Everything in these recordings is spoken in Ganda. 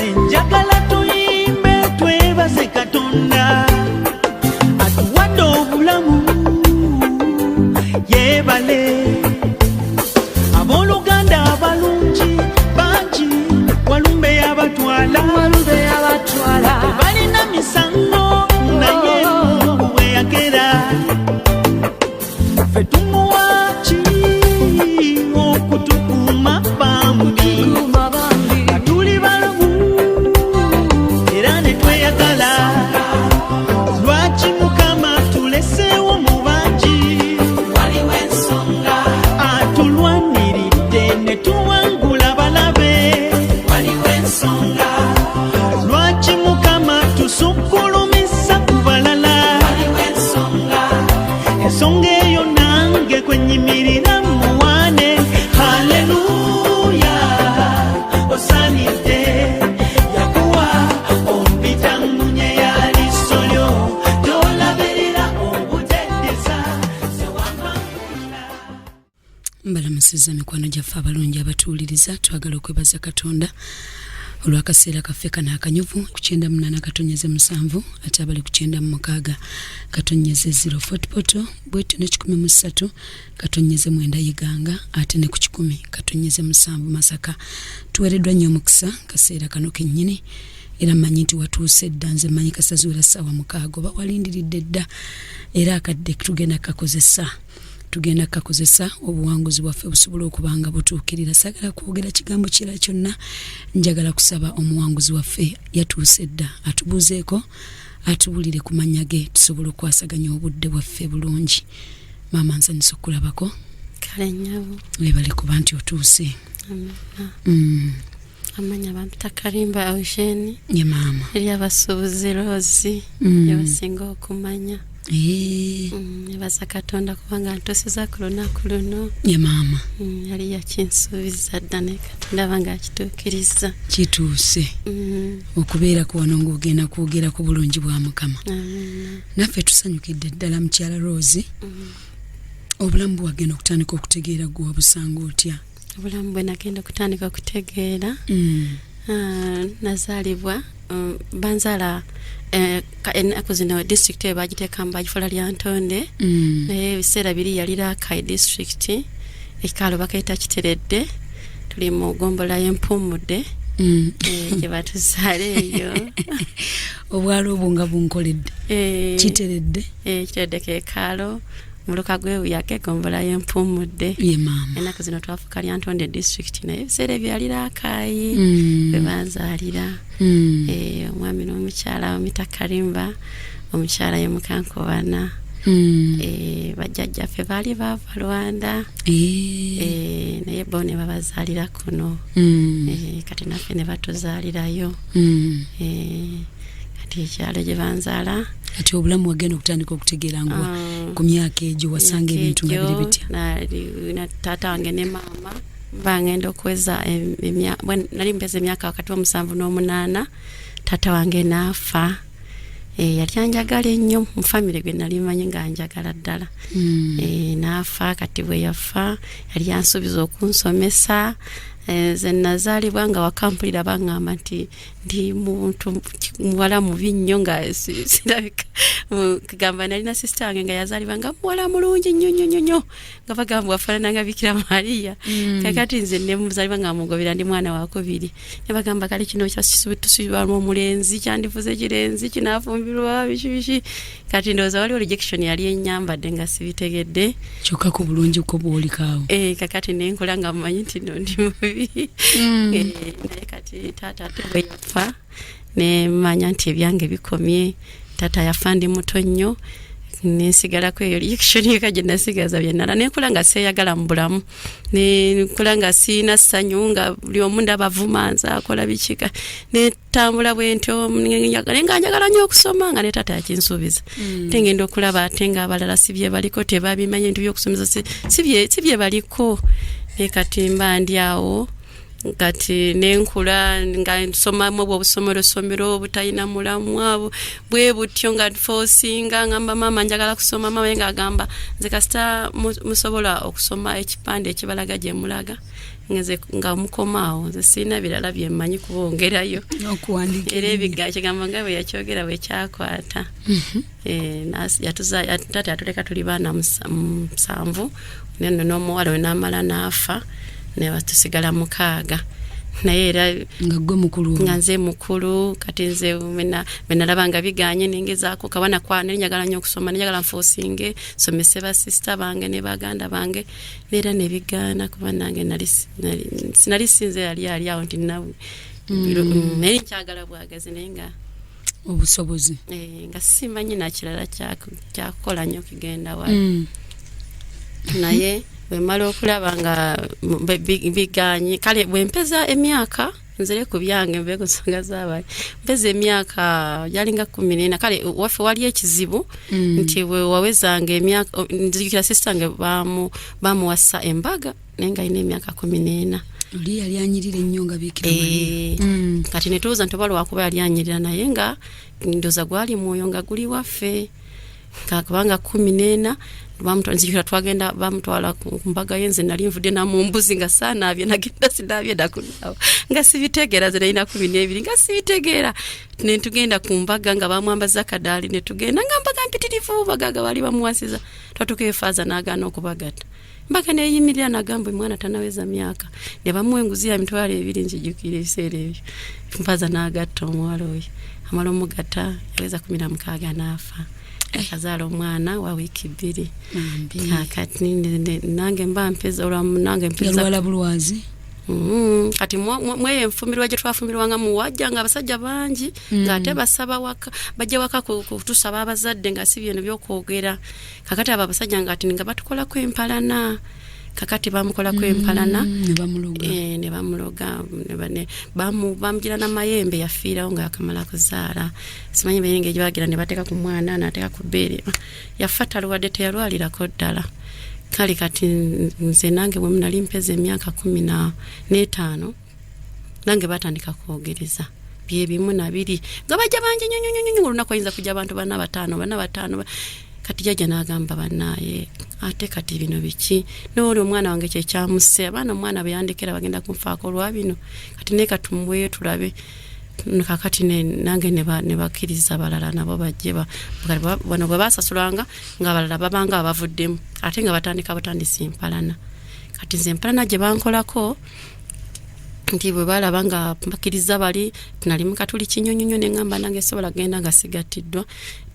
njagala tuyimbe twebaze Katonda atuwadde obulamu yebale abooluganda abalungi bangi walumbe yabatwala balina misango naye Mungu we yagera ffe tumuwaki okutukuma bambi atuli balamu era ne tweyagala lwaki Mukama tuleseewo mu bangi waliwo ensonga atulwaniridde ne tuwangula balabe waliwo ensonga lwaki Mukama tusukkulumisa ku balala waliwo ensonga eyo nange kwenyimirira muwane haleluya osanidde yakuwa ompita munye yalisolyo tolaberera obutedesa sewamangula. Mbalamusiza mikwano gyaffe abalungi abatuwuliriza, twagala okwebaza Katonda olw'akaseera kaffe kano akanyuvu ku 98.7 ate abali ku 96 katonyeze 0 Fort Poto bwetu ne 13 katonyeze 9 Iganga ate ne ku 10 katonyeze 7 Masaka. Tuwereddwa nnyo omukisa kaseera kano kennyini era mmanyi nti watuuse dda, nze mmanyi kasazuula ssaawa 6 oba walindiridde dda era akadde tugenda kakozesa obuwanguzi bwaffe busobola okubanga butuukirira. Sagala kwogera kigambo kirala kyonna, njagala kusaba omuwanguzi waffe yatuuse dda atubuuzeeko atubulire ku mannya ge tusobole okwasaganya obudde bwaffe bulungi. Maama nsanyusa okulabako. Kale nnyabo webale kuba nti otuuse. Amanya bampita Kalimba Eugene. Ye maama. Eri abasuubuzi Rose yabasinga okumanya. Nebaza Katonda kubanga ntoseza ku lunaku luno. Ye maama. Yali yakinsuubiza dda ne Katonda banga akituukiriza. Kituuse. Okubeera ku wano ng'ogenda kwogera ku bulungi bwa Mukama. Naffe tusanyukidde ddala mukyala Rose. Obulamu bwagenda okutandika okutegeera gwe wabusanga otya? Obulamu bwe nagenda okutandika okutegeera nazaalibwa banzala ennaku zino district eyo bagiteekamu bagifuula lya Ntonde naye ebiseera biri yali Rakai district ekikaalo bakayita Kiteredde tuli mu gombola y'Empumudde gye batuzaala eyo. Obwalo obwo nga bunkoledde Kiteredde Kiteredde kekaalo muluka gw'Ebuyake gombola y'Empumudde. Ye maama. Ennaku zino twafuuka lya Ntonde district naye ebiseera ebyo yali Rakai bwe banzaalira. Omwami n'omukyala omita Kalimba, omukyala ye Mukankobana. Bajjajjaffe baali baava Rwanda naye bo ne babazaalira kuno. Kati naffe ne batuzaalirayo. Kati ekyalo gye banzaala. Kati obulamu wagenda okutandika okutegeera ngu ku myaka egyo wasanga ebintu nga biri bitya? Na taata wange ne maama bangenda okweza nali mpeza emyaka wakati wa 7 n'omunaana taata wange naafa. Yali anjagala ennyo mu famire gwe nali manyi nga anjagala ddala. Naafa. Kati bwe yafa yali yansuubiza okunsomesa. Ze nazaalibwa nga wakampulira bangamba nti ndi muntu muwala mubi nnyo nga sirabika. Kugamba nalina sister wange nga yazaalibwa nga muwala mulungi nnyo nga bagamba wafaanana nga Bikira Maria. Kakati nze ne muzaalibwa nga mugobera ndi mwana wa kubiri. Ne bagamba kale kino tusibwamu omulenzi kyandifuze kirenzi kinaafumbirwa biki. Kati ndowooza waliwo rejection yali ennyambadde nga sibitegedde. Kyokka ku bulungi ko bw'olikaawo. Kakati ne nkola nga mmanyi nti no ndi mubi. Naye kati taata bwe yafa ne manya nti ebyange bikomye. Taata yafa ndi muto nnyo nesigalako eyo reaction yekajje nasigaza byennala nekola nga seeyagala mu bulamu nekola nga siina ssanyu nga buli omu ndabavumanza akola bikika netambula bwentyo njagala nnyo okusoma nga ne taata yakinsuubiza tengenda okulaba ate nga abalala sibye baliko tebabimanye nti byokusomesa sibye baliko ne kati mba ndi awo kati nenkula nga nsomamu obusomero butalina mulamu abo bwe butyo nga forcinga ngamba mama njagala kusoma mama yenga agamba nze kasita musobola okusoma ekipande ekibalaga gye mulaga ngeze nga mukomaawo nze sina birala byemmanyi kubongerayo okuwandika era ebiga kigamba nga bwe yakyogera bwe kyakwata tata yatuleka tuli baana 7 neno n'omuwala we n'amala n'afa ne batusigala 6 naye era nga gwe mukulu nga nze mukulu kati nze menalaba nga biganye ningezaako kabana kwa njagala nnyo okusoma njagala nforcinge somese ba sister bange ne baganda bange era ne bigaana kuba nange sinali sinze yali awo nti nawe naye kyagala bwagazi naye nga obusobozi nga simanyi nakirala kyakukola nnyo kigenda wali naye bwemala okulaba nga biganye kale bwempeza emyaka nzire ku byange mbe kusonga z'abayi mpeza emyaka yalinga 14 kale waffe wali ekizibu nti we wawezanga emyaka nzikira sister nge bamuwasa embaga nenga ine emyaka 14 oli yali anyirira ennyo nga Bikira Maria kati netuuza ntobalo wakuba yali anyirira naye nga ndoza gwali mwoyo nga guli waffe kakubanga 14 bamutwanzikira twagenda bamutwala ku mbaga yenze nali nvudde na mu mbuzi nga sana abye nagenda sidabye dakunawo nga sibitegera zira ina 12 nga sibitegera ne tugenda ku mbaga nga bamwambaza kadali ne tugenda nga mbaga mpitirifu bagaga bali bamuwasiza twatukefaza nagana okubagata mbaga ne yimirira nagamba mwana tanaweza myaka ne bamwenguzi ya mitwalo 2 njijukire bisere ebyo mpaza nagatta omwalo oyo amalo mugata yaweza 16 nafa akazala omwana wa wiki 2 kati nange mba mpeza olamu nange mpeza wala bulwazi kati mweye enfumirwa gye twafumirwanga muwajja nga abasajja bangi ng'ate basaba waka bajja waka kutusaba abazadde nga si byeno by'okwogera kakati abo abasajja nga batukolako empalana kakati bamukolako empalana ne bamuloga bamugira n'amayembe yafiirawo nga yakamala kuzaala simanyi bayenge gye bagira ne bateeka ku mwana n'ateeka ku bbeere yafa taluwadde teyalwalirako ddala kale kati nze nange bwe nali mpeza emyaka 15 nange batandika kwogereza byebimu na biri nga bajja bangi nnyo olunaku ayinza kujja abantu bana bataano kati jajja n'agamba bannaye ate kati bino biki n'oli omwana wange kye kyamuse abaana omwana bwe yandekera bagenda kunfaako olwa bino kati ne katumweyo tulabe kakati nange ne bakkiriza balala nabo bajje bano bwe basasulanga nga balala babanga abavuddemu ate nga batandika butandisa empalana kati nze empalana gye bankolako nti bwe balaba nga bakkiriza bali nali mukatuli kinyonyonyo ne ngamba nange sobola genda nga sigattiddwa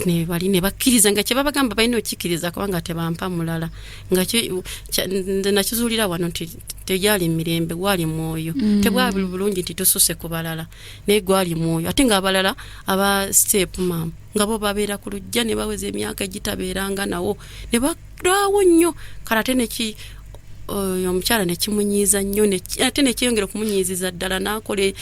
ne bali ne bakkiriza nga kye babagamba balina okikiriza kubanga tebampa mulala nga nze nakizuulira wano nti tejali mirembe gwali mwoyo tebwali bulungi nti tususe ku balala naye gwali mwoyo ate nga abalala aba step mam nga bo babeera ku lujja ne baweza emyaka egitabeeranga nawo ne balwawo nnyo kalate neki omukyala ne kimunyiiza nnyo ate ne kyeyongera okumunyiiziza ddala n'akole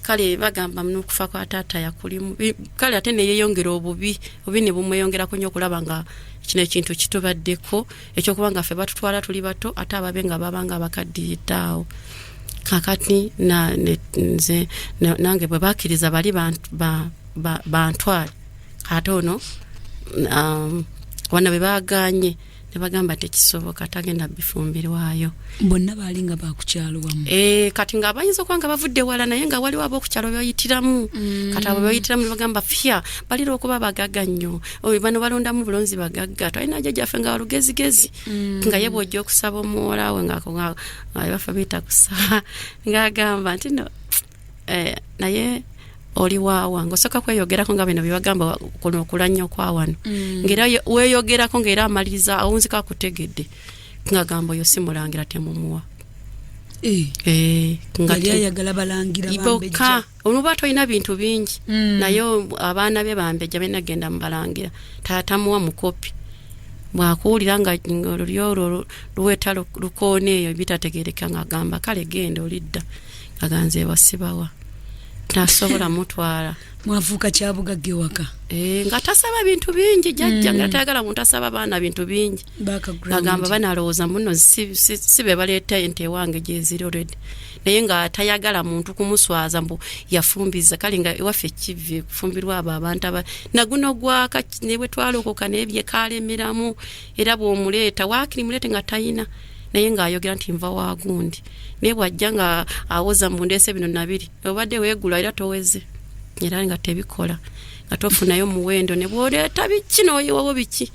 kale bagamba n'okufa kwa taata yakulimu kale ate ne yeeyongera obubi ne bumweyongerako nnyo okulaba nga kino ekintu kitubaddeko ekyokuba nga ffe batutwala tuli bato ate ababe nga babanga abakaddiyiddaawo kakati nze nange bwe bakkiriza bali bantwale ate ono wana bwe baganye ne bagamba tekisoboka tagenda bifumbirwayo bonna baali nga bakukyalo wamu kati nga abayinza okuba nga bavudde wala naye nga waliwo ab'okukyalo bayitiramu kati abo bayitiramu ne bagamba fya balira okuba bagagga nnyo bano balondamu bulonzi bagagga twalina jjajjaffe nga walugezigezi nga ye bw'ojja okusaba omuwala we nga bafa biyita kusaba ng'agamba nti no naye oli waawa ng'osooka kweyogerako nga bino byebagamba kuno okula nnyo kwa wano ng'era weeyogerako ng'era amaliriza awunzika akutegedde ng'agamba oyo simulangira temumuwa ngali ayagala balangira bambejja oluba tolina bintu bingi naye abaana be bambejja benagenda mubalangira taatamuwa mukopi bwakuwulira nga olulyo olwo luweta lukoona eyo bitategeereka ng'agamba kale genda olidda aganze basibawa tasobola mutwala mwavuka kyabugagge waka nga tasaba bintu bingi jajja nga tayagala muntu asaba baana bintu bingi bagamba banalowooza muno si be baleeta ente wange gyeziri already naye nga tayagala muntu kumuswaza mbu yafumbiza kale nga ewaffe kivi kufumbirwa abo abantu naguno gwaka ne bwe twalokoka nebye kalemeramu era bw'omuleeta waakiri muleete nga tayina naye ng'ayogera nti nva waagundi naye bw'ajja nga awoza mbu ndeese bino nabiri obadde weegula era toweze era nga tebikola nga tofunayo muwendo ne bw'oleeta biki n'oyiwawo biki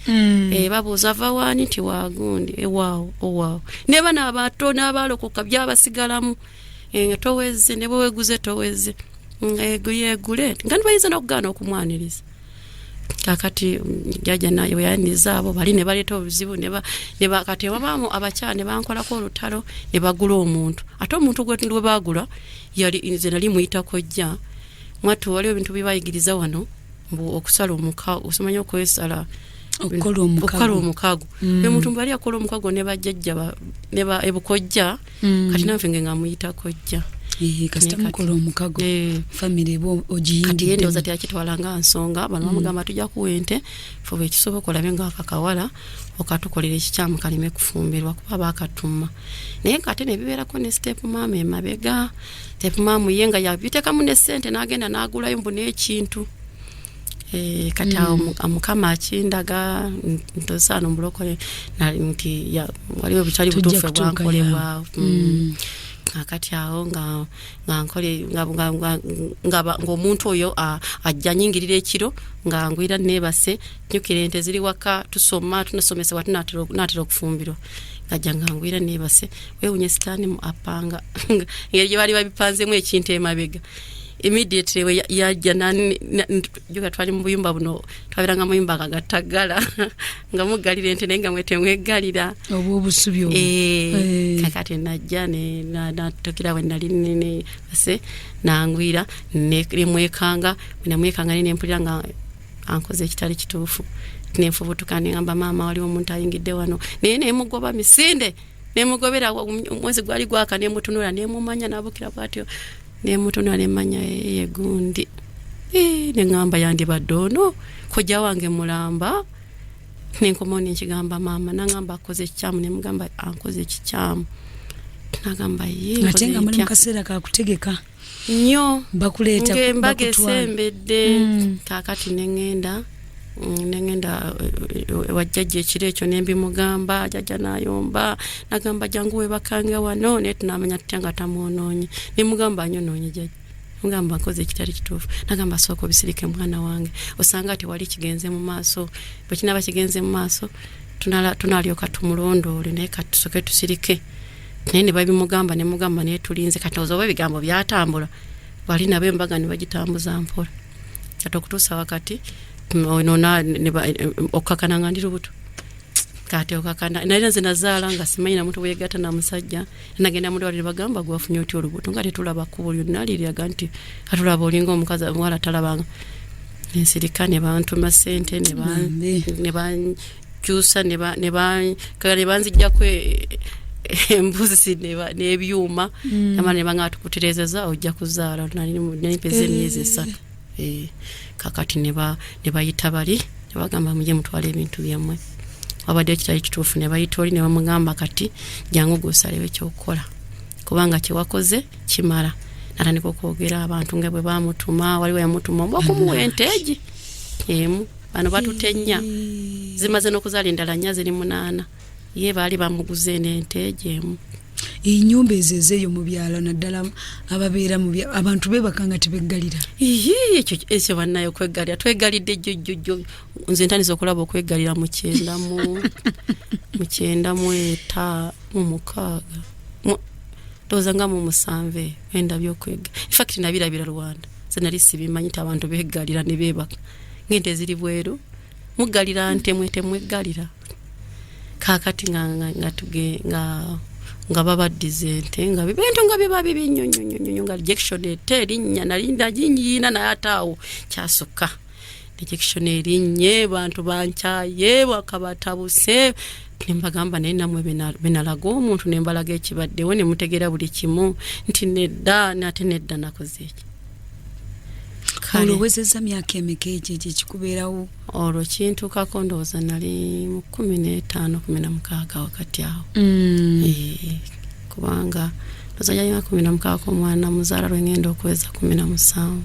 babuuza va waani nti waagundi ewaawo ne bana abato n'abaalokoka byabasigalamu nga toweze ne bwe weeguze toweze yeegule nga nibayinza n'okugaana okumwaniriza kakati jjajja naye yaniriza abo bali ne baleeta obuzibu kati wabaamu abakyala ne bankolako olutalo ne bagula omuntu ate omuntu gwe baagula nze nali muyitako jja mwatu waliwo ebintu bibayigiriza wano mbu okusala omukago osimanya okwesala okukola omukago omuntu mbali akola omukago ne bajjajja ebukojja kati nanfe nga muyitako jja kasita mukola omukago famire bo ogiyindi kati yendooza teyakitwalanga nsonga bano bamugamba tujja kuwa ente fe bwekisoboka olabe ngaakakawala okatukolera ekikyamu kaleme kufumbirwa kuba baakatuma naye ngate ne bibeerako ne step maama emabega step maama ye nga yabiteekamu ne ssente n'agenda n'agulayo mbu n'ekintu kati mukama akindaga ntosaano mbulokole nti waliwo bitali butuufu bwankolebwa kakati awo ng'omuntu oyo ajja nyingirira ekiro nga ngwira nebase nyukira ente ziri waka tusoma tunasomesebwa tunatera okufumbirwa ngajja nga ngwira nebase weewunye sitaani mu apanga ngeri gye bali babipanzemu ekintu emabega immediately we yajja juga twali mu buyumba buno twabiranga mu buyumba agattagala nga mugalira ente naye nga mwetemwegalira obusubi kakati najja natokera we nali nene ase nangwira nemwekanga nempulira nga ankoze ekitali kituufu nenfubutuka nengamba maama waliwo omuntu ayingidde wano naye nemugoba misinde nemugobera omwezi gwali gwaka nemutunula nemumanya nabukira bwatyo nemutunula nemanya yegundi nengamba yandibadde ono kojja wange mulamba nenkomoni nkigamba maama nangamba akoze ekikyamu nemugamba ankoze ekikyamu nagamba ate nga muli mukaseera kakutegeka nnyo bakuleeta embaga esembedde kakati nengenda wajjajja ekiro ekyo nembimugamba jjajja nayomba nagamba jangu webakanga wano naye tunamanya tutya nga tamwonoonye nemugamba anyonoonye jjajja mugamba nkoze ekitali kituufu nagamba sooka obisirike mwana wange osanga tewali kigenze mu maaso bwe kinaba kigenze mu maaso tunalyoka tumulondoole naye kati tusooke tusirike naye ne babimugamba nemugamba naye tulinze kati ozoba ebigambo byatambula bali nabo embaga ne bagitambuza mpola kati okutuusa wakati okukakana nga ndi lubuto kati okakana naye nze nazaala nga simanyi na muntu bweyegatta na musajja nagenda mudwaliro bagamba gwafunye otya olubuto nga tetulaba kkubo lyonna liryaga nti atulaba olinga omukazi omuwala talabanga ensirika ne bantuma ssente ne bankyusa ne banzijjako embuzi n'ebyuma amala ne banga tukuterezeza ojja kuzaala nalipeza emyezi 3 kakati ne bayita bali ne bagamba mujye mutwala ebintu byammwe wabadde ekitali kituufu ne bayita oli ne bamugamba kati jangu gwosalewo ekyokukola kubanga kyewakoze kimala natandika okwogera abantu nga bwe bamutuma waliwo yamutuma okumuwa ente egi emu bano batutenya zimaze n'okuzaala endala 4 ziri 8 ye baali bamuguze n'ente egi emu ennyumba ezeeyo mu byalo naddala ababeera mu abantu bebakanga tebeggalira ekyo bannayo kweggalira twegalidde jjojjojjo nze ntandise okulaba okwegalira mu 9 mu 6 ndowooza nga mu 7 endabyo okwega infact nabirabira Rwanda ze nali sibimanyi nti abantu beggalira ne beebaka ng'ente ziri bweru muggalira nte mwetemweggalira kakati nga babaddize ente nga bintu nga biba bibi nnyo nga rejection erinnya nalinda ginyina naye ataawo kyasukka rejection erinnye bantu bankyaye bakabatabuse nembagamba naye namwe benalaga omuntu nembalaga ekibaddewo ne mutegeera buli kimu nti nedda nate nedda nakoze eki olowezezza myaka emeka ekyo kikubeerawo olwo kintuukako ndowooza nali mu 15 16 wakati awo kubanga ndowooza yalina 16 omwana muzaala lwe ngenda okuweza 17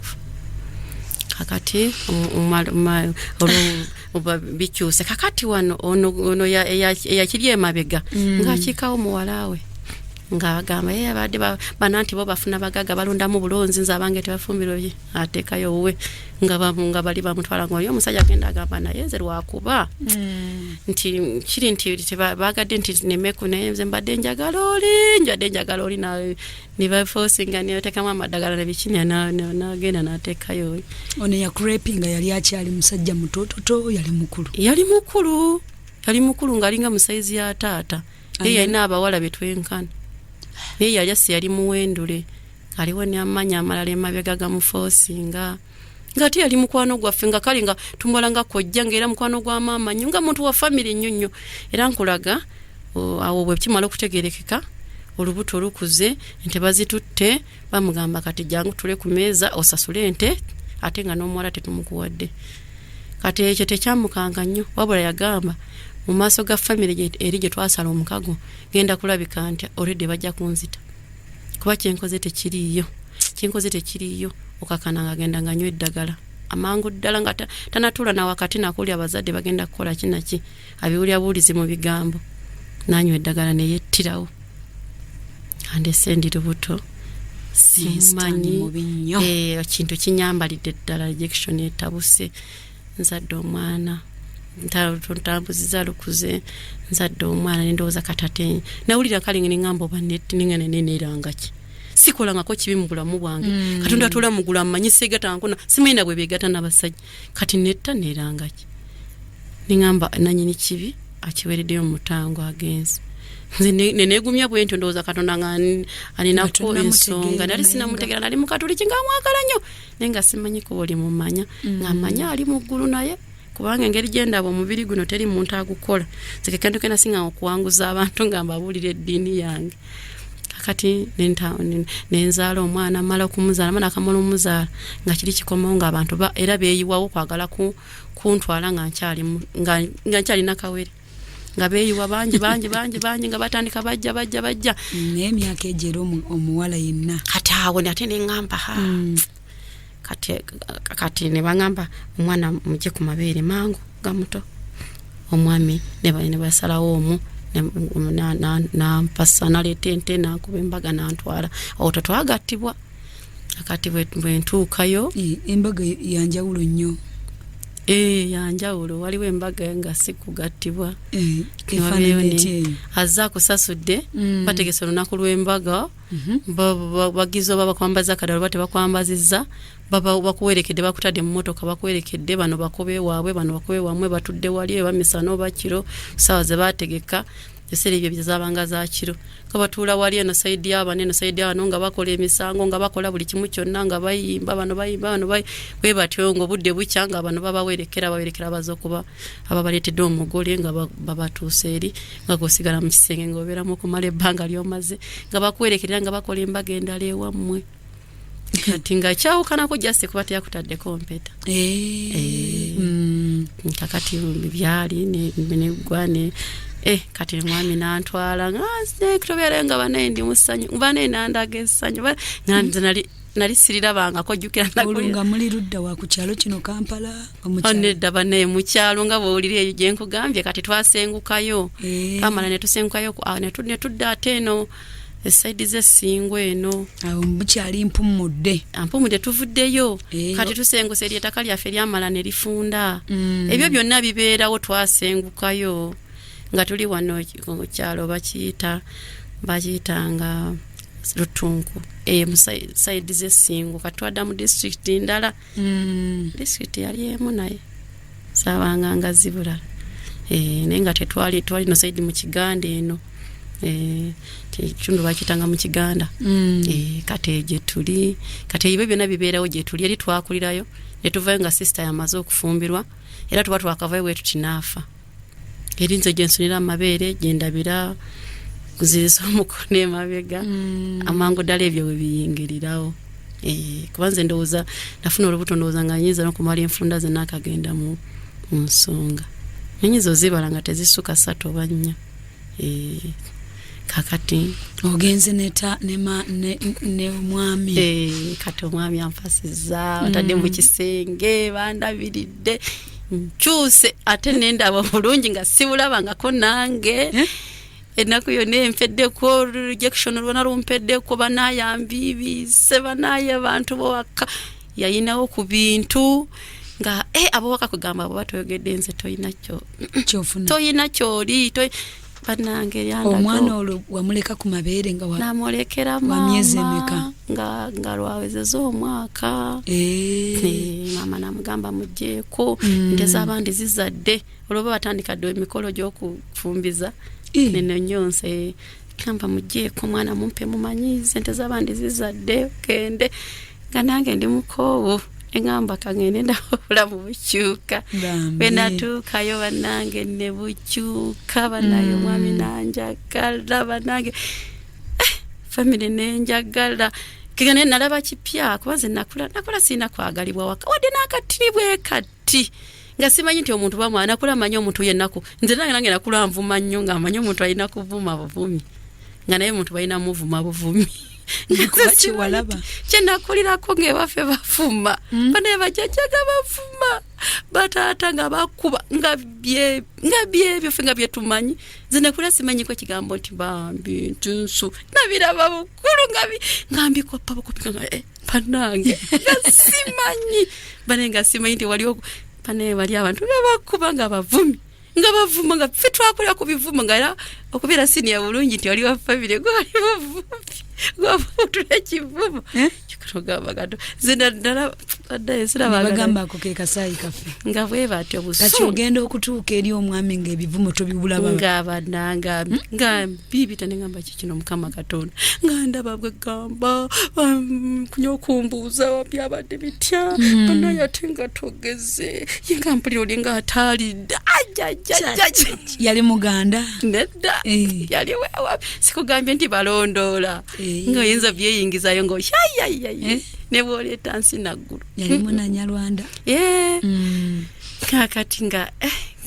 kakati bikyuse kakati wano ono eyakiri emabega ng'akiikawo muwala we nga bagamba ye abadde bananti bo bafuna bagaga balundamu bulonzi nze abange tebafumbiro bye ateekayo we nga bali bamutwala ngo omusajja agenda agamba naye nze lwakuba nti kiri nti bagadde nti nemeku naye nze mbadde njagala oli ne bafosinga ne bateekamu amadagala ne bikini n'agenda n'ateekayo we. Ono yakurepinga yali akyali musajja mutototo yali mukulu ng'alinga mu saizi ya taata ye yalina abawala betwenkana ye yali yali muwendule aliwo ne amanya amalala emabega gamufosinga ngati yali mukwano gwaffe nga kali nga tumwala nga kojja ng'era mukwano gwa maama nnyo nga muntu wa family nnyo era nkulaga awo bwe kimala okutegerekeka olubuto olukuze ente bazitutte bamugamba kati jangu tule ku meeza osasule ente ate nga n'omuwala tetumukuwadde kati ekyo tekyamukanga nnyo wabula yagamba mu maaso ga family eri gye twasala omukago genda kulabika nti already bajja kunzita kuba kyenkoze tekiriyo okakana nga genda nga nywa eddagala amangu ddala nga tanatula na wakati nakuli abazadde bagenda kukola kinaki abiwulya buulizi mu bigambo nanywa eddagala ne yettirawo andese ndi lubuto simanyi kintu kinyambalidde ddala rejection etabuse nzadde omwana ntambuziza lukuze nzadde omwana nendowooza katate nawulira kale ng'engamba oba nenerangaki sikolangako kibi mu bulamu bwange katonda atola mugula mmanyise gatankona simayina bwe beegata n'abasajja kati netta nerangaki nengamba nanyini kibi akiwereddeyo mutango agenzi nze neneegumya bwe ntyo ndowooza katonda nga alinako ensonga nali sinamutegera nali mukatuliki nga mwagala nnyo naye nga simanyiko buli mumanya ng'amanya ali mu ggulu naye kubanga engeri gyendaba omubiri guno teri muntu agukola zekekanduke nasinga okuwanguza abantu nga mbabuulira eddiini yange kakati nenzaala omwana mala okumuzaala mana akamala omuzaala nga kiri kikomawo nga abantu era beeyiwawo kwagala kuntwala nga nkyali nakawere nga beeyiwa bangi nga batandika bajja naye emyaka egyera omuwala yenna kati awo ate neŋŋamba kati ne bangamba omwana mujje ku mabeere mangu gamuto omwami ne basalawo omu nampasa naleeta ente nakuba embaga nantwala awo tetwagattibwa akati bwe ntuukayo embaga yanjawulo nnyo yanjawulo waliwo embaga nga si kugattibwa azza akusasudde bategese olunaku lw'embaga bagizo babakwambaza kadalo bate bakwambazizza bakuwerekedde bakutadde mu motoka bakuwerekedde bano bakobe waabwe bano bakobe wamwe batudde wali ebamisano bakiro sawa ze bategeka esere ebyo byazabanga za kiro ko batuula wali eno side yaba neno side yano nga bakola emisango nga bakola buli kimu kyonna nga bayimba bano we batyo ngo budde bukyanga bano bawerekera bazokuba ababaleetedde omugole nga babatuuse eri nga gosigala mu kisenge ng'obeeramu okumala ebbanga lyomaze nga bakuwerekerera nga bakola embaga endala ewammwe kati nga kyawukanako jasi kuba teyakutadde kompeta kakati byali negwane kati mwami nantwala nga nga banaye ndi musanyu banaye nandaga essanyu nali sirirabangako jjukira nga muli ludda wa ku kyalo kino Kampala nedda banaye mu kyalo nga bw'owulira eyo gye nkugambye kati twasengukayo twamala ne tusengukayo ne tudda ate eno esaidi z'essingo eno awo bukyali mpumudde tuvuddeyo kati tusenguse ery'ettaka lyaffe lyamala ne lifunda ebyo byonna bibeerawo twasengukayo nga tuli wano ku kyalo bakiyitanga Lutunku mu saidi z'essingo kati twadda mu district ndala district yali emu naye saabanga nga zibula naye nga twali no saidi mu Kiganda eno kitundu bakitanga mu Kiganda kati gye tuli kati ebyo byonna bibeerawo gye tuli eri twakulirayo ne tuvayo nga sister yamaze okufumbirwa era tuba twakavayo bwe tutinaafa eri nze gye nsunira amabeere gye ndabira kuzirisa omukono emabega amangu ddala ebyo we biyingirirawo kubanze ndowooza nafuna olubuto ndowooza nga nyinza n'okumala enfunda ze n'akagenda mu nsonga nyinza ozibala nga tezisuka 3 oba 4 kakati ogenze ne omwami kati omwami anfasiza atadde mu kisenge bandabiridde nkyuse ate nendaba bulungi nga sibulabangako nange ennaku yonna empeddeko rejection olwona lumpeddeko banayambibise banaye abantu bowaka yayinawo ku bintu nga abowaka kugamba abo batoyogedde nze toyina kyoli banange yandago omwana olwo wamuleka ku mabeere nga namulekera myezi emeka nga lwawezeza omwaka mama namugamba mujjeeko nte z'abandi zizadde olwoba batandika dde emikolo gy'okufumbiza neno nyonse kamba mujjeeko mwana mumpe mumanyize nte z'abandi zizadde kende nga nange ndi mukoowo engamba kangende ndabulamu bukyuka bwenatuukayo bannange ne bukyuka banayo mwami nanjagala bannange family nenjagala kigane nalaba kipya kubanze nakula sina kwagalibwa waka wadde n'akattiribwe kati nga simanyi nti omuntu bamwana nakula manyi omuntu yennaku nze nange nakula nvuma nnyo nga amanyi omuntu alina kuvuma buvumi nga naye omuntu balina muvuma buvumi kyenakulirako ng'ebaffe bafuma banaye bajjajjaga bafuma bataata nga bakuba nga byebyo ffe nga byetumanyi nze nakula simanyiko ekigambo nti bambi ntunsu nabiraba bukulu nga mbikoppa bukopika nga banange nga simanyi banaye nga simanyi nti waliwo banaye bali abantu nga bakuba nga bavumi nga bavuma nga ffe twakulira ku bivuma nga era okubeera siniya bulungi nti wali wa famire gwe wali bavumbi gwavutula ekivuma kikutogamba gato bagambako ke kasaayi kaffe nga bwe batyo busu kati ogenda okutuuka eri omwami ng'ebivumo tobibulaba nga bananga nga biibita ne ngamba kikino mukama katonda nga ndaba bwe gamba kunyokumbuuza byabadde bitya banaye ate nga togeze yenga mpulira oli nga ataalidde yali muganda nedda yali wewa sikugambye nti balondoola nga oyinza byeyingizayo nga ne bw'oleeta nsi naggulu yali munanyalwanda kakati nga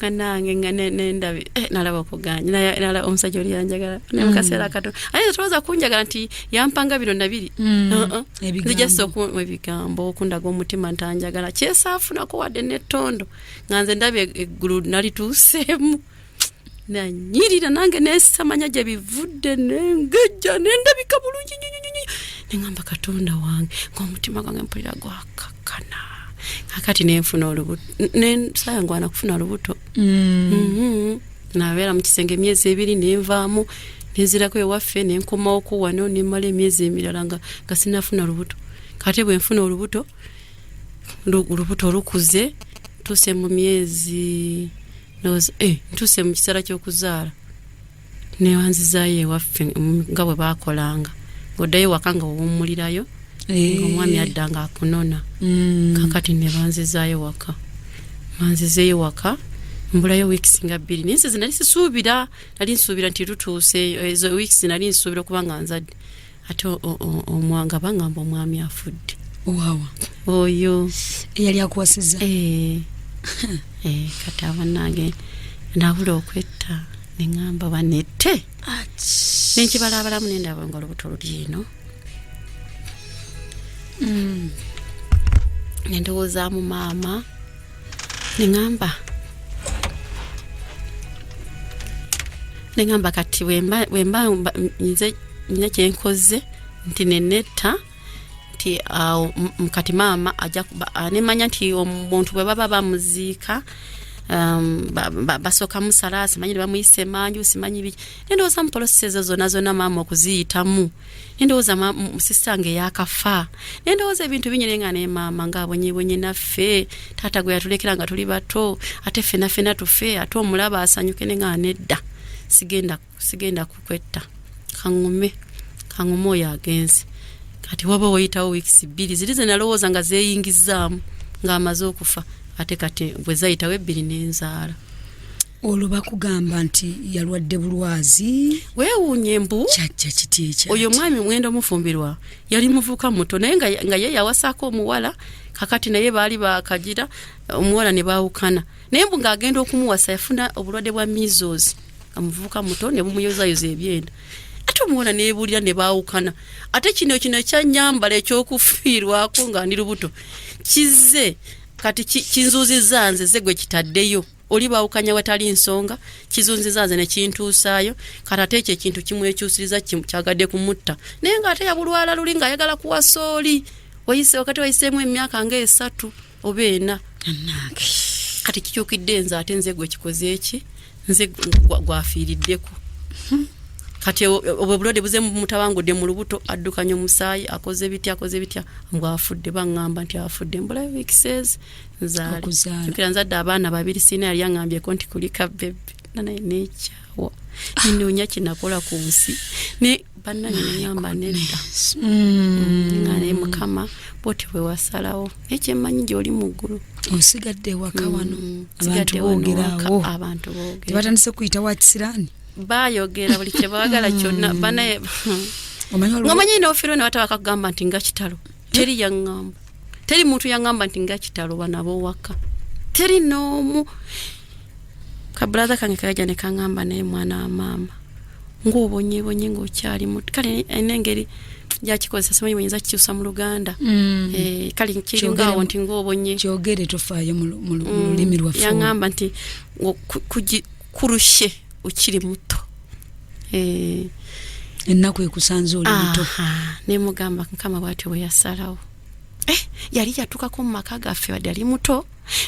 nange nga nendabi nalaba okuganya nalaba omusajja oli yanjagala ne mukaseera katono aye tolowooza kunjagala nti yampanga bino na biri nzijasa ebigambo okundaga omutima ntanjagala kyesaafunako wadde n'ettondo nga nze ndabye eggulu nalituuseemu nanyirira nange nesamanya gye bivudde nengejja nendabika bulungi nengamba katonda wange ng'omutima gwange mpulira gwakakana kakati nenfuna olubuto nensayangwana kufuna olubuto nabeera mu kisenge emyezi 2 nenvaamu nenzirako ewaffe nenkomawo ku wano nemala emyezi emirala nga sinafuna lubuto kati bwe nfuna olubuto olukuze tuse mu myezi ntuse mu kiseera ky'okuzaala newanzizaayo ewaffe nga bwe baakolanga ng'oddayo waka nga wowummulirayo ng'omwami adda nga akunona kakati ne banzizaayo waka manzizeeyo waka mbulayo weeks nga 2 naye nsi nali sisuubira nti tutuuse ezo weeks nali nsuubira okuba nga nzadde ate omwanga bangamba omwami afudde wawa oyo eyali akuwasiza kati abanange nabula okwetta neŋŋamba banette nenkibalabalamu nendaba nga olubuto luli eno nendowoozaamu maama neŋŋamba kati bwemba nze nina kyenkoze nti nenetta nti kati maama nemanya nti omuntu bwe baba bamuziika basooka musala simanyi bamuyise emanju simanyi biki nendowooza mu process ezo zonna maama okuziyitamu nendowooza sistange yakafa nendowooza ebintu binyire nga ne maama ng'abonyebonye naffe taata gwe yatulekera nga tuli bato ate ffenna tufe ate omulaba asanyuke nenga nedda sigenda kukwetta kaŋume oyo agenze kati waba wayitawo weeks 2 ziri ze nalowooza nga zeeyingizaamu ng'amaze okufa ate kati bwe zayitawo 2 n'enzaala olwo bakugamba nti yalwadde bulwazi weewuunye mbu kyajja kiti ekya oyo mwami mwenda omufumbirwa yali muvuka muto naye nga ye yawasaako omuwala kakati naye baali bakagira omuwala ne baawukana naye mbu ng'agenda okumuwasa yafuna obulwadde bwa measles amuvuka muto ne bumuyozayoza ebyenda ate omuwala neebuulira ne baawukana ate kino kyanyambala ekyokufiirwako nga ndi lubuto kizze kati kinzuuzizza nze ze gwe kitaddeyo oli baawukanya watali nsonga kizunziza nze ne kintuusaayo kati ate ekyo ekintu kimwekyusiriza kyagadde kumutta naye ng'ate yabulwala luli ng'ayagala kuwasa oli wakati wayiseemu emyaka nga 3 oba 4 kati kikyukidde nze ate nze gwe kikoze eki nze gwafiiriddeko kati obulwadde buze mutabangudde mu lubuto addukanya omusaayi akoze bitya mbwafudde baŋŋamba nti afudde mbula weekses nzaala nzadde abaana 2 siina yali aŋŋambyeko nti kulika bebe naye nekyawa ninoonya kinakola ku nsi ne bannange neŋŋamba nedda nga naye mukama bwoti bwe wasalawo naye kyemmanyi gy'oli mu ggulu osigadde ewaka wano abantu boogerawo tebatandise kuyita wa kisiraani bayogera buli kye baagala kyonna banaye ngamanyi noofiro ne bataba bakagamba nti nga kitalo teri yaŋŋamba teri muntu yaŋŋamba nti nga kitalo banabo waka teri n'omu kabulaza kange kajja ne kaŋŋamba naye mwana wa maama ng'obonyebonye ng'okyali muto kale n'engeri gyakikozesa simanyi bwenyinza kikyusa mu Luganda kale kiringaawo nti ng'obonye kyogere tofaayo mu lulimi lwaffe yaŋŋamba nti kurushe ukiri muto ennaku ekusanze oli muto nemugamba nkama bwatyo bwe yasalawo yali yatukako mu maka gaffe wadde yali muto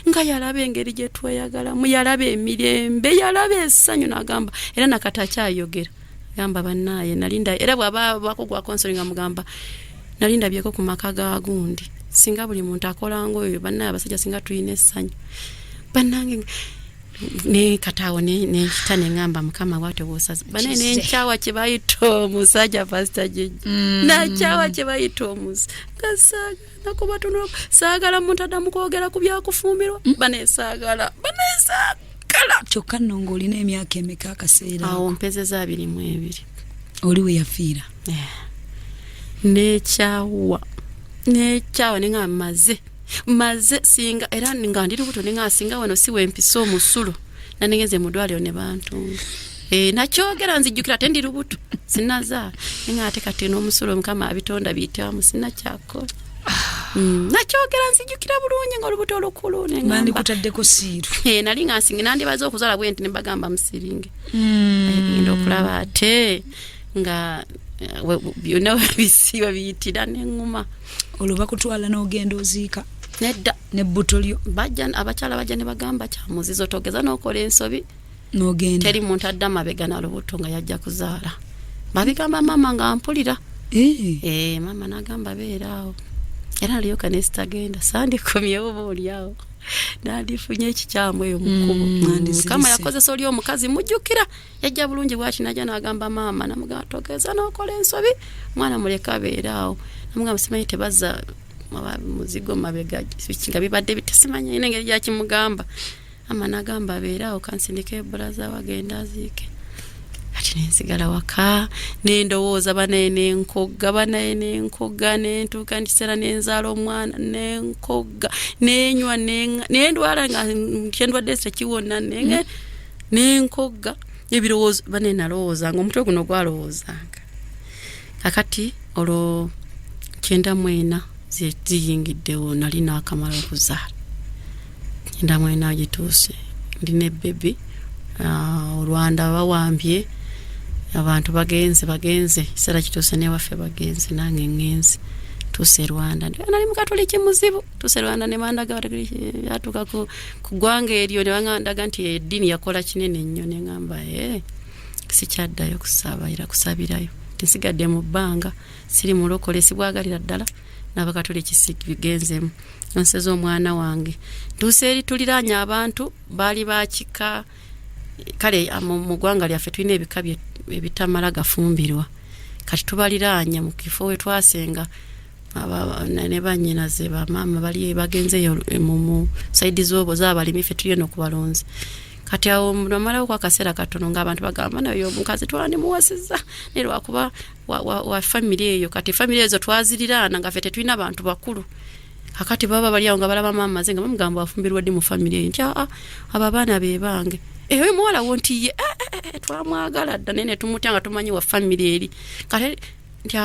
nga yalaba engeri gye tweyagalamu yalaba emirembe yalaba essanyu n'agamba era nakati akyayogera gamba bannaaye nalinda era bw'aba bakugwa konsolinga mugamba nalindabyeko ku maka ga gundi singa buli muntu akola ng'oyo bannaaye abasajja singa tuyina essanyu bannange ne katawo ne kitane ngamba mukama bwatyo bwosaza bane ne nchawa kye bayita omusajja pastor jeje na chawa kye bayita omusa kasaga nakuba tuno saagala muntu adamu kwogera ku byakufumbirwa bane saagala kyokka nongo olina emyaka emeka akaseera awo mpezeza 22 oli we yafiira ne chawa ninga maze singa era nga ndi lubuto ninga singa wano siwe mpiso omusulo na ningeze mu ddwaliro ne bantunga nakyogera nzijjukira tendi lubuto sinaza ninga ate kati n'omusulo mukama abitonda biyitamu sinakyakola nakyogera nzijjukira bulungi nga olubuto olukulu nandi kutaddeko siiru nali nga nsinga nandibaza okuzala bwenti ne bagamba musiringe ngenda okulaba ate nga byonna bisiba biyitira n'eŋŋuma olwo bakutwala n'ogenda oziika nedda nebbuto lyo abakyala bajja ne bagamba kyamuzizo togeza n'okola ensobi n'ogenda teri muntu adda mabega na lubuto nga yajja kuzaala babigamba mama nga mpulira mama n'agamba beeraawo era nalyoka nesitagenda sandikomyewo boolyawo nandifunye ekikyamu eyo mukubo mukama yakozesa oli omukazi mujjukira yajja bulungi bwati najja n'agamba mama namugamba togeza n'okola ensobi mwana muleka beeraawo namugamba simanyi tebazza muzigo mabega nga bibadde bitasimanyi engeri gyakimugamba ama nagamba abeeraawo kansindika ebulaza wagenda aziike ati nensigala waka nendowooza banaye nenkogga nentuuka nkiseera nenzaala omwana nenkogga nenywa nendwala nga kyendwadde tekiwona nenkogga ebirowoozo banaye nalowoozanga omutwe guno gwalowoozanga kakati olwo 94 ziyingiddewo nali naakamala okuzaala 94 gituuse ndina ebbebi olwanda bawambye abantu bagenze kiseera kituuse newaffe bagenze nange ngenze tuuse Rwanda nali mukatoliki muzibu tuuse Rwanda ne bandaga yatuuka ku ggwanga eryo ne bandaga nti eddiini yakola kinene nnyo ne ngamba sikyaddayo kusabirayo tesigadde mu bbanga siri mulokole sibwagalira ddala n'abakatoliki sigenzemu nseze omwana wange tuuse eri tuliraanya abantu baali bakika kale mu ggwanga lyaffe tulina ebika ebitamala gafumbirwa kati tubaliraanya mu kifo we twasenga ne bannyinaze bamaama bali bagenzeyo mu saidi z'obo z'abalimi ffe tulina okubalonzi kati awo nomalawo kwa kaseera katono ng'abantu bagamba nayo omukazi twandimuwasiza nero akuba wa family eyo kati family ezo twaziriraana nga ffe tetulina abantu bakulu akati baba bali awo nga balaba mama zenga bamugamba wafumbirwa ddi mu family eyo nti abo abaana be bange eyo muwala wonti twamwagala dda nene tumutya nga tumanyi wa family eri kati nti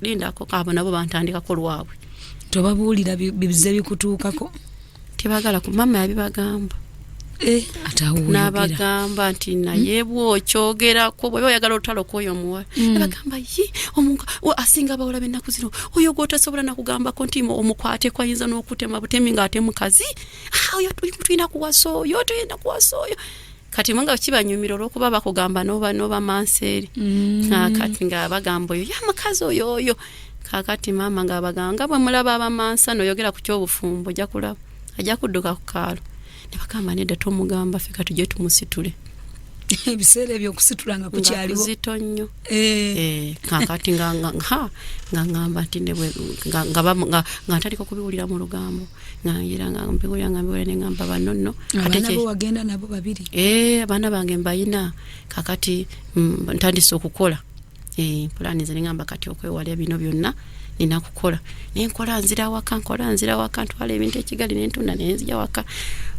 lindako abo nabo bantandikako lwabwe tobabuulira bize bikutuukako tebagala ku mama yabibagamba n'abagamba nti naye bw'okyogerako bw'oba oyagala otaloka oyo omuwala n'abagamba omuntu asinga abawala b'ennaku zino oyo gw'otasobola nakugambako nti omukwate kwayinza n'okutema butemi ng'ate mukazi oyo tulina kuwasa oyo tulina kuwasa oyo kati mwanga kibanyumira olw'okuba bakugamba n'oba manseeri kati nga bagamba oyo mukazi oyo kakati mama ng'abaganga bwe mulaba abamansa n'oyogera ku ky'obufumbo ojja kulaba ajja kudduka ku kaalo nebagamba nedda tomugamba ffe katujje tumusitule ebiseera ebyokusitula nga kukyaliwo kuzito nnyo kakati nga ngamba nti nga ntandika okubiwulira mu lugambo ngangira nga mbiwulira ne ngamba banonno abaana bo wagenda nabo babiri abaana bange mbayina kakati ntandise okukola pulani ze ne ngamba kati okwewala bino byonna nina kukola nenkola nzira waka ntwala ebintu ekigali nentunda nenzija waka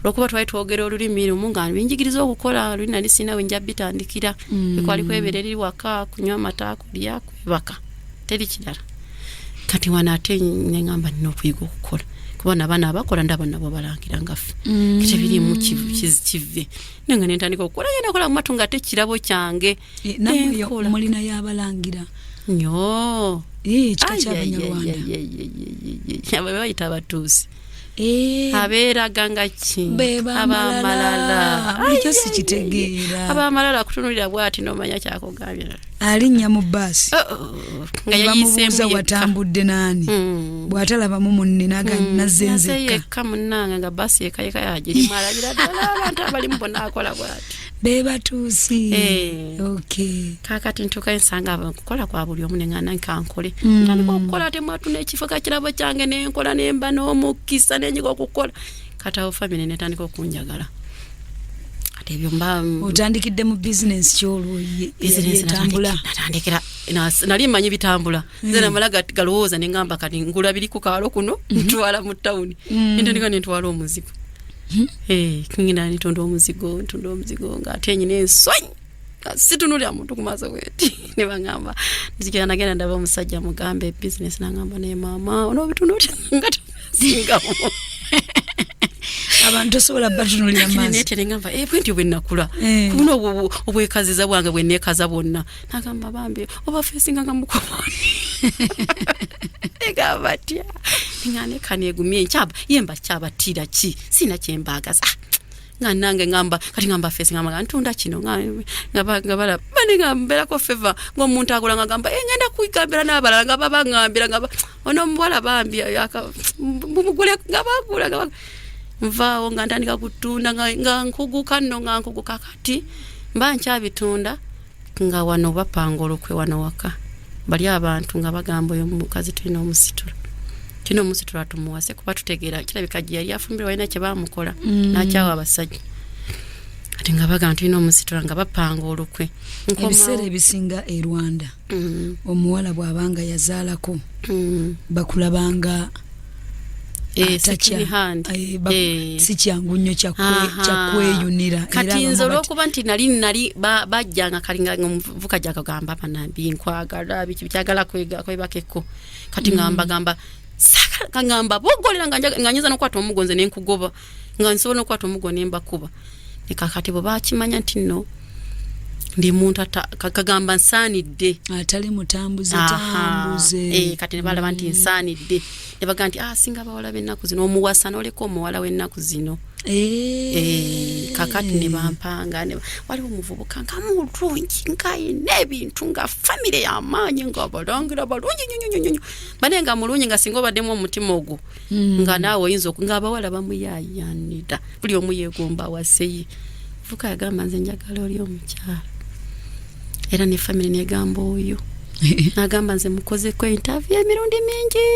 lwokuba twali twogera olulimi lumu nga binjigiriza okukola lulina lisina wenja bitandikira bikwali kwebera eri waka kunywa amata kulya kwebaka teri kirala kati wana ate nengamba nina okuyiga okukola kuba n'abaana abakola ndaba nabo balangira ngaffe kitebirimu kive nenga nentandika okukola yena kola mu matu nga ate kirabo kyange namwe mulina y'abalangira nnyo kika ky'Abanyarwanda abo bayita abatuusi abeeraga nga ki abamalala ekyo sikitegeera abamalala kutunulira bw'ati n'omanya kyakugambira alinnya mu bbaasi nga yayiseemu watambudde naani bw'atalabamu munne nazze nzekka yekka munnange nga bbaasi yekayeka yagirimu alabira ddala abantu abalimu bonna akola bw'ati be batuusi kakati ntuuka ensanga kukola kwa buli omu neŋŋana nkankole ntandika okukola temwatu n'ekifo kakirabo kyange nenkola nemba n'omukisa nenyiga okukola kati awo famire netandika okunjagala kati ebyo mba otandikidde mu bizinesi kyolwo yetambula natandikira nali mmanyi bitambula nze namala galowooza neŋŋamba kati ngula biri ku kaalo kuno ntwala mu tawuni nentandika nentwala omuzigo kingina nitunda omuzigo ng'ate nyina ensonyi situnulira muntu kumaso bweti nebagamba nzikira nagenda ndaba omusajja mugambe business nangamba naye maama onoobitunulira nga tosingamu abantu tosobola batunulira maaso nete nengamba bwenti bwennakula kuno obwekaziza bwange bwenneekaza bwonna nagamba bambi oba feesinga nga mukoboni egamba tya ngane kanegumye nkyaba yemba kyabatira ki sina kyembagaza nga nange ngamba kati ngamba fesi ngamba ntunda kino ngaba bani ngambera ko favor ng'omuntu agula ngamba ngenda kuigambira n'abalala ngaba bangambira ngaba ono mbwala bambi mugule ngabagula mvaawo nga ntandika kutunda nga nkuguka nno nga nkuguka kati mba nkyabitunda nga wano bapanga olukwe wano waka bali abantu nga bagamba oyo mukazi tulina omusitula tumuwase kuba tutegeera kirabika gye yali afumbira walina kye baamukola n'akyawa abasajja kati nga bagamba tulina omusitula nga bapanga olukwe ebiseera ebisinga e Rwanda omuwala bw'abanga yazaalako bakulabanga si kyangu nnyo kyakweyunira kati nze olw'okuba nti nali bajjanga kalinga omuvuka gyakagamba banambi nkwagala biki byagala kwebakeko kati ngamba ngamba bogolera nga nyiza n'okwata omugonze n'enkugoba nga nsobola n'okwata omugo n'embakuba nekakati bwe bakimanya nti nno ndi muntu kagamba nsaanidde atali mutambuze kati ne balaba nti nsaanidde ne bagamba nti singa abawala b'ennaku zino omuwasa n'oleka omuwala w'ennaku zino kakati ne bampanga waliwo omuvubuka nga mulungi ng'ayina ebintu nga famire y'amaanyi nga balangira balungi nnyo bane nga mulungi nga singa obaddemu omutima ogwo nga naawe oyinza nga abawala bamuyaayanira buli omu yeegomba awaseye vuka yagamba nze njagala oli omukyala era ne famire negamba oyo nagamba nze mukozeko interview emirundi mingi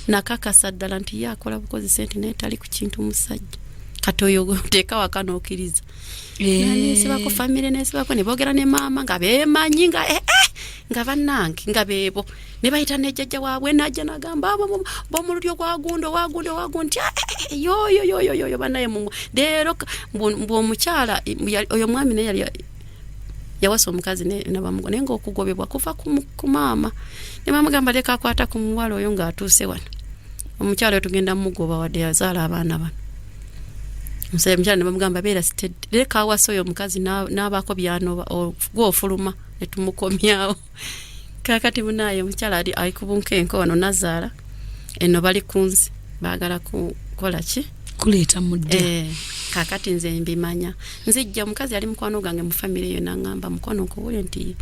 nakakasa ddala nti yakola bukozi sente naye tali ku kintu musajja katoyo teka wakano okiriza nesibako family nesibako ne bogera ne mama nga bemanyi nga nga banange nga bebo ne bayita ne jjajja waabwe najja nagamba bo mululyo gwagundo yo banaye mu dero mbo omukyala oyo mwami ne yali yawasa omukazi ne bamugo nenga okugobebwa kufa ku mama ne mama gamba leka akwata ku muwala oyo nga atuuse wano omukyala tugenda mugoba wadde yazaala abaana bano musaya mjana ne bamugamba beera steady leka awasa oyo omukazi n'abaako byanoba gw'ofuluma ne tumukomyawo kakati munaye omukyala ali kubunkenko wano nazaala eno bali kunzi baagala kukola ki kuleeta mudde kakati nze mbimanya nzijja omukazi ali mukwano gange mu family eyo nangamba mukwano nkuwule nti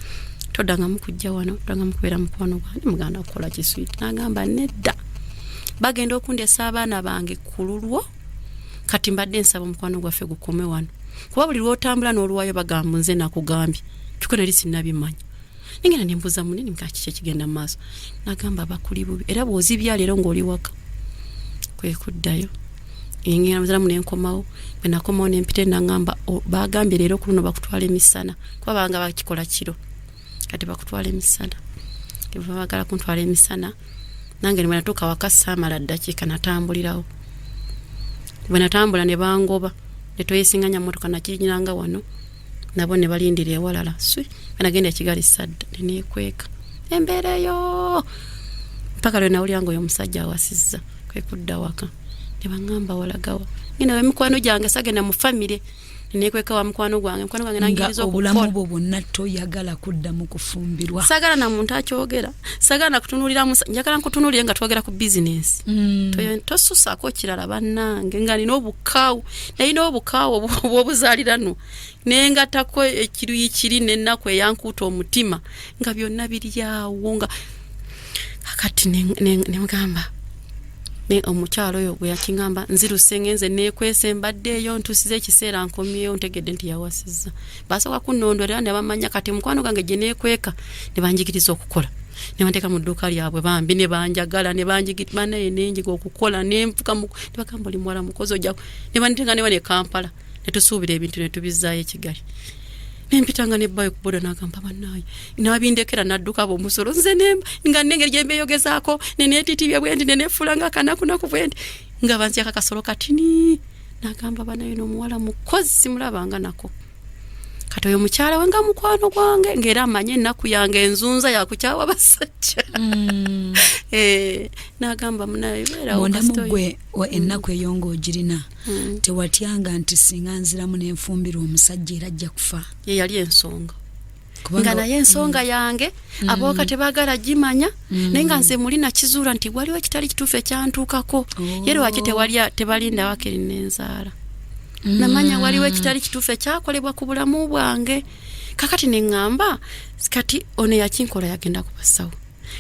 todanga mukujja wano todanga mukubeera mukwano gwange muganda kukola kiswiti nagamba nedda bagenda okundesa abaana bange kululwo kati mbadde nsaba mukwano gwaffe gukome wano kuba buli lwotambula n'oluwayo bagamba nze nakugambye kyuko nali sinnabimanya ningena nembuuza munene mukaki kye kigenda mu maaso nagamba bakuli bubi era bw'ozibya leero ng'oli waka kwe kuddayo ingena muzala mune nkomawo bwe nakomawo nempite nangamba bagambye leero ku luno bakutwala emisana kuba banga bakikola kiro kati bakutwala emisana kiva bagala kuntwala emisana nange bwe natuuka waka saamala ddakiika natambulirawo bwe natambula ne bangoba ne toyesinganya mmotoka nakinyiranga wano nabo ne balindira ewalala banagenda ekigali sadda neneekweka embeera eyo mpaka lwe nawulira nga oyo omusajja awasizza kwe kudda waka ne baŋŋamba walagawa ngenda wemikwano gyange sagenda mu famire neneekweka wa mukwano gwange nangiriza okukola obulamu bwo bwonna toyagala kuddamu kufumbirwa sagala na muntu akyogera sagala nakutunulira njagala nkutunulire nga twogera ku bizinesi tosusaako kirala bannange nga nina obukaawu obwobuzaalirano nengatako ekiruyi kiri nennaku eyankuuta omutima nga byonna biryawo nga akati nemugamba omukyalo oyo bwe yakingamba nziruse ngenze neekwese mbaddeeyo ntusize ekiseera nkomyeyo ntegedde nti yawasizza basooka kunnondolera ne bamanya kati mukwano gange gye neekweka ne banjigiriza okukola ne banteeka mu dduuka lyabwe bambi ne banjagala ne banjigiriza banaye nenjiga okukola nenfuka ne bagamba oli muwala mukozi ojjako ne banteeka ne bane Kampala ne tusuubira ebintu ne tubizzaayo ekigali nempitanga ne bayo kuboda nagamba banaye nabindekera nadduka bomusolo nze nga nengeri gye mbeeyogezaako neneetitibya bwendi neneefuula nga akanakunaku bwendi nga banzya kakasolo katini nagamba banaye n'omuwala mukozi simulabanga nako kati oyo mukyala we nga mukwano gwange ng'era amanye ennaku yange enzunza yakukyawa basajja nagamba munaye mondamu gwe ennaku eyo ng'ogirina tewatyanga nti singa nziramu n'enfumbira omusajja era ajja kufa ye yali ensonga nga naye ensonga yange abooka tebaagala gimanya naye nga nze muli nakizuula nti waliwo ekitali kituufu ekyantuukako ye lwaki tebalinda wakiri n'enzaala namanya waliwo ekitali kituufu ekyakolebwa ku bulamu bwange kakati neŋŋamba kati ono yakinkola yagenda kubasawo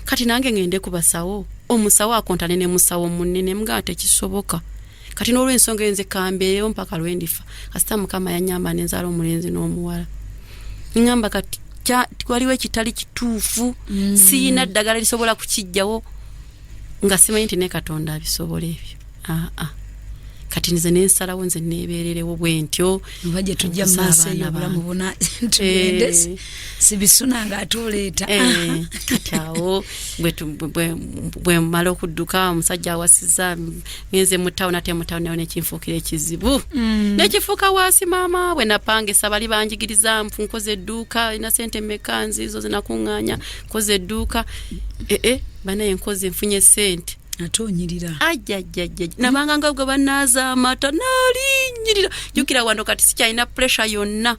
kati nange ngende kubasawo omusawo akontane ne musawo munene mga tekisoboka kati n'olw'ensonga enze kambeeyo mpaka lwendifa kasita mukama yanyamba nenzaala omulenzi n'omuwala ŋŋamba kati waliwo ekitali kituufu siina ddagala lisobola kukijjawo nga simanyi nti ne Katonda abisobola ebyo kati nze nensalawo nze neebeererewo bwentyo bajje tujja mu maaso eyo obulamu buna tugende sibisuna nga atuleeta kati awo bwe mmala okudduka omusajja awasizza ngenze mu ttawuni ate mu ttawuni nayo nekinfuukira ekizibu nekifuuka waasi maama bwe napangisa bali banjigiriza nkoze edduuka ina sente mmeka nzizo zinakuŋŋaanya nkoze edduuka banaye nkoze nfunye sente atonyirira nabanga nga bwe banaaza amata nalinyirira jukira wano kati sikyalina pressure yonna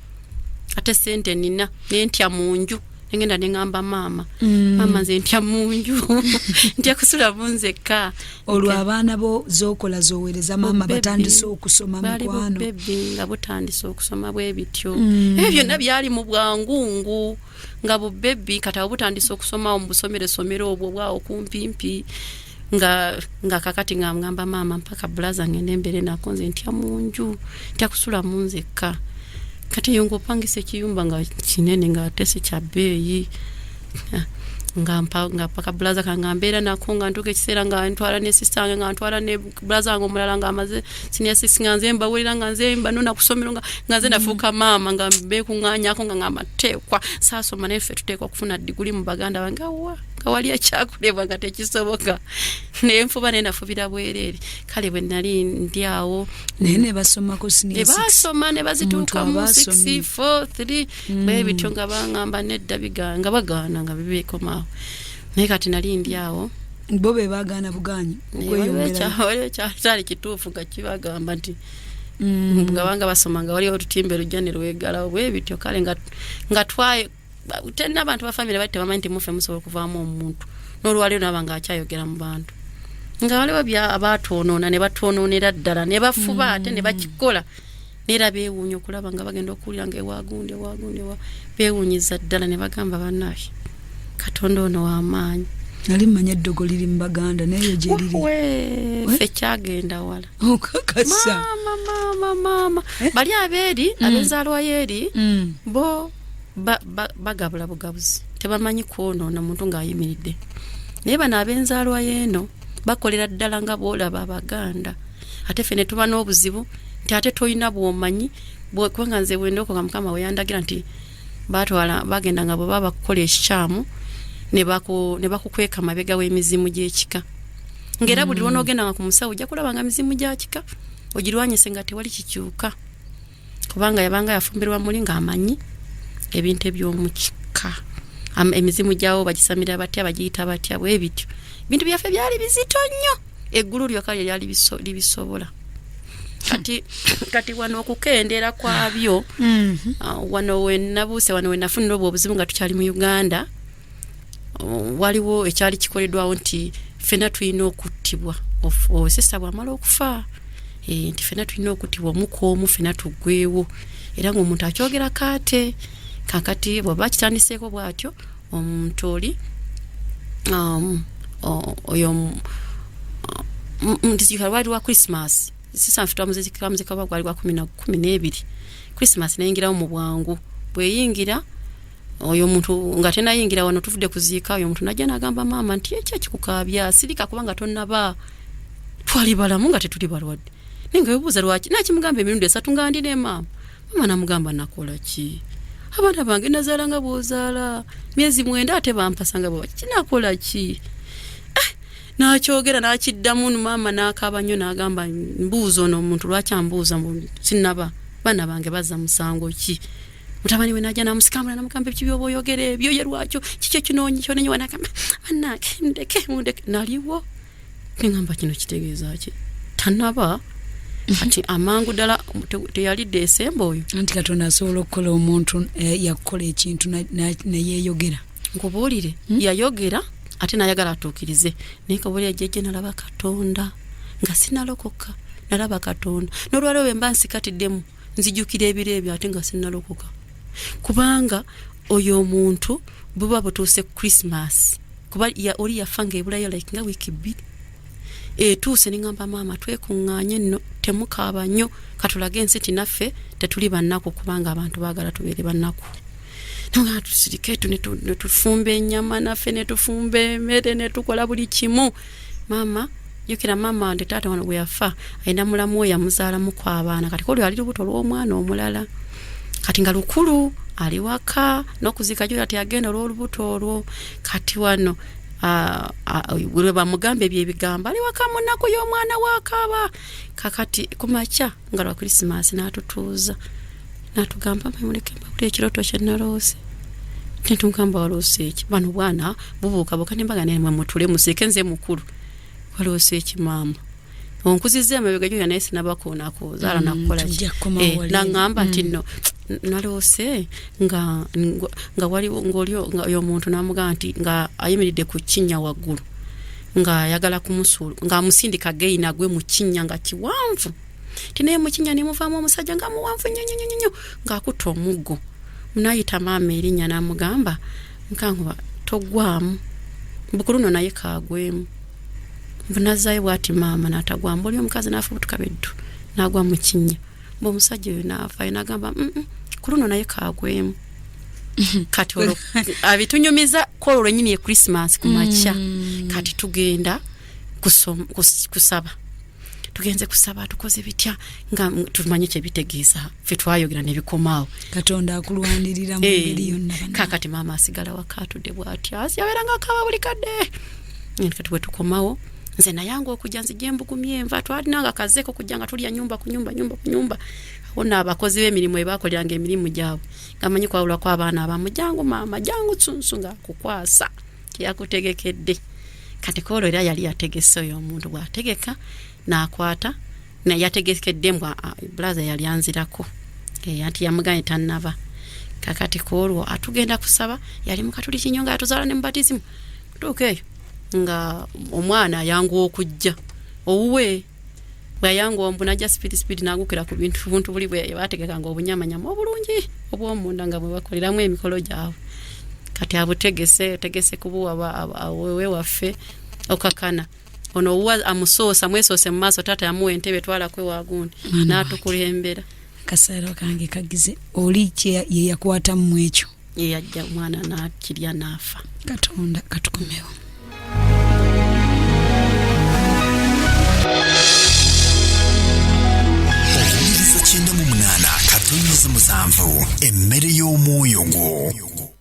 ate sente nina nentya mu nju ngenda neŋŋamba maama nze ntya mu nju ntya kusula bunzekka olwo abaana bo zookola zoweereza maama batandise okusoma mukwano nga butandise okusoma bwe bityo ebyo byonna byali mu bwangungu nga bubbebi kati abo butandise okusoma mu busomero obwo bwawo kumpimpi nga kakati ngamba maama mpaka blaza ngende mbere nako nze ntya mu nju ntya kusula mu nzekka kati yongo pangise ekiyumba nga kinene nga ate si kya bbeeyi nga paka blaza kanga mbeera nako nga ntuuka ekiseera nga ntwala ne sister wange nga ntwala ne blaza wange omulala nga amaze senior six nga nze mbawulira nga nze mbanona kusomero nga nze nafuuka maama nga beekuŋŋaanyako nga ng'amateekwa saasoma naye ffe tuteekwa kufuna diguli mu baganda bange awa nga wali ekyakulebwa nga tekisoboka naye nfuba naye nafubira bwereere kale bwe nali ndi awo naye ne basomako senior six basoma ne bazituuka mu 6 4 3 bwe bityo nga baŋŋamba nedda nga bagaana nga bibeekomawo naye kati nali ndi awo bo be bagaana buganyi waliwo kyali kituufu nga kibagamba nti nga banga basoma nga waliwo olutimbe lujja ne lwegalawo bwe bityo kale nga twaye tena abantu ba family bate bamanyi nti mufe musobola okuvaamu omuntu n'olwaliro naba nga akyayogera mu bantu nga waliwo bya abaatwonoona ne batwonoonera ddala ne bafuba ate ne bakikola neera beewuunya okulaba nga bagenda okuwulira nga ewaagundi beewuunyiza ddala ne bagamba bannaafe Katonda ono w'amaanyi nali mmanya eddogo liri mu baganda naye gye liri ffe kyagenda wala okakasa maama bali abeeri ab'enzaalwa yeeri bo bagabula bugabuzi tebamanyi kwonoona muntu ng'ayimiridde naye bano ab'enzaalwa yeeno bakolera ddala nga boolaba abaganda ate ffe ne tuba n'obuzibu nti ate toyina bw'omanyi kubanga nze bwendokoka mukama we yandagira nti bagenda nga bwe baba bakukola ekikyamu ne bakukweka mabega w'emizimu gy'ekika ng'era buli lw'onoogenda nga ku musawo ojja kulaba nga mizimu gya kika ogirwanyise nga tewali kikyuka kubanga yabanga yafumbirwa muli ng'amanyi ebintu eby'omu kika emizimu gyawo bagisamira batya bagiyita batya bwe bityo ebintu byaffe byali bizito nnyo eggulu lyokka lyali libisobola kati wano okukendeera kwabyo wano wenabuuse wano wenafunira obwo obuzibu nga tukyali mu Uganda waliwo ekyali kikoleddwawo nti ffena tulina okuttibwa osesa bw'amala okufa nti ffena tulina okuttibwa omukoomu ffena tuggweewo era ng'omuntu akyogera kaate kakati bw'aba kitandiseeko bw'atyo omuntu oli oyo wali wa Christmas sisanfe twamuzika muzika gwali gwa 12 Christmas nayingirawo mu bwangu bweyingira oyo muntu nga tenayingira wano tuvudde kuziika oyo muntu najja nagamba maama nti ekyo kikukaabya sirika kubanga tonnaba twali balamu nga tetuli balwadde ninga yobuuza lwaki nakimugamba emirundi 3 nga ndi ne maama namugamba nakola ki abaana bange nazaala nga bw'ozaala myezi 9 ate bampasa nga bwe kinakola ki nakyogera nakiddamu maama n'akaaba nnyo n'agamba mbuuza ono omuntu lwaki ambuuza sinnaba baana bange bazza musango ki mutabani we najja namusikambula namugamba ebyo byoba oyogera ebyo ye lwakyo kikyo kyononyi wanagamba bannange mundeke naliwo ngamba kino kitegeeza ki tanaba ati amangu ddala teyali Desemba oyo anti Katonda asobola okukola omuntu yakukola ekintu neyeeyogera nkubuulire yayogera ate nayagala atuukirize naye kabuulira jjejje nalaba Katonda nga sinalokoka nalaba Katonda n'olwaliro bwe mba nsikatiddemu nzijukira ebiro ebyo ate nga sinalokoka kubanga oyo omuntu buba butuuse Christmas kuba oli yafanga ebulayo like nga wiiki 2 etuuse ningamba maama twekuŋŋaanye nno temukaaba nnyo katulage ensi tinaffe tetuli bannaku kubanga abantu baagala tubeere bannaku nga tusirike netufumba ennyama naffe netufumba emmere netukola buli kimu maama yukira maama wante taata wano bwe yafa ayina mulamu we yamuzaalamuko abaana kati kolyo ali lubuto lw'omwana omulala kati nga lukulu ali waka n'okuzika gyo ati agenda olw'olubuto olwo kati wano bwe bamugamba ebyebigambo ali waka mu nnaku y'omwana wakaaba kakati kumakya nga lwa Christmas n'atutuuza n'atugamba muleke mbabule ekirooto kye naloose netugamba waloose eki bano bwana bubuukabuuka nembaga nemwe mutule museke nze mukulu waloose eki maama onkuzizza amabega gyo naye sinabakoonako zaala nakukola ki naŋŋamba nti nno naloose nga waliwo ng'oli omuntu n'amugamba nti nga ayimiridde ku kinnya waggulu nga ayagala kumusuula ng'amusindika geyina gwe mu kinnya nga kiwanvu tinaye mu kinnya nemuvaamu omusajja nga muwanvu nnyo ng'akutta omuggo munayita maama erinnya n'amugamba nkankuba toggwamu bukuluno naye kaagwemu bunazaayo bw'ati maama n'atagwamu oli omukazi n'afubutuka beddu n'agwa mu kinnya bw'omusajja oyo n'afaayo n'agamba kuluno naye kaagwemu kati olwo abitunyumiza kololo nyini ye Christmas kumacha kati tugenda kusaba tugenze kusaba tukoze bitya nga tumanye kye bitegeeza fe twayogera ne bikomaawo Katonda akulwanirira mu ngeri yonna kakati mama asigala wakatudde bw'atya asyaberanga kaba buli kadde kati bwe tukomaawo nze nayangu okujja nzije mbugumye enva twalinanga kazeko kujjanga tulya nyumba ku nyumba ona abakozi b'emirimu ebakoleranga emirimu gyabwe gamanyi kwawula kwa abaana abamu jangu mama jangu tsunsunga kukwasa kyakutegekedde kati kolo era yali yategese oyo omuntu bwategeka nakwata na yategekedde mbwa brother yali anzirako anti yamuganye tannaba kakati kolo atugenda kusaba yali mukatuli kinyonga atuzala ne mbatizimu tukeyo nga omwana yangu okujja owuwe bwayangu ombunajja speed nagukira ku bintu buli bwe bategeka nga obunyamanyama obulungi obw'omunda nga bwe bakoleramu emikolo gyabwe kati abutegese kubuwa awewe waffe okakana ono uwa amusoosa mwesoose mu maaso tata yamuwa entebe twala kwe wagundi n'atukulembera kasaro kange kagize oli kye ye yakwata mu ekyo ye yajja omwana n'akirya n'afa Katonda katukomewo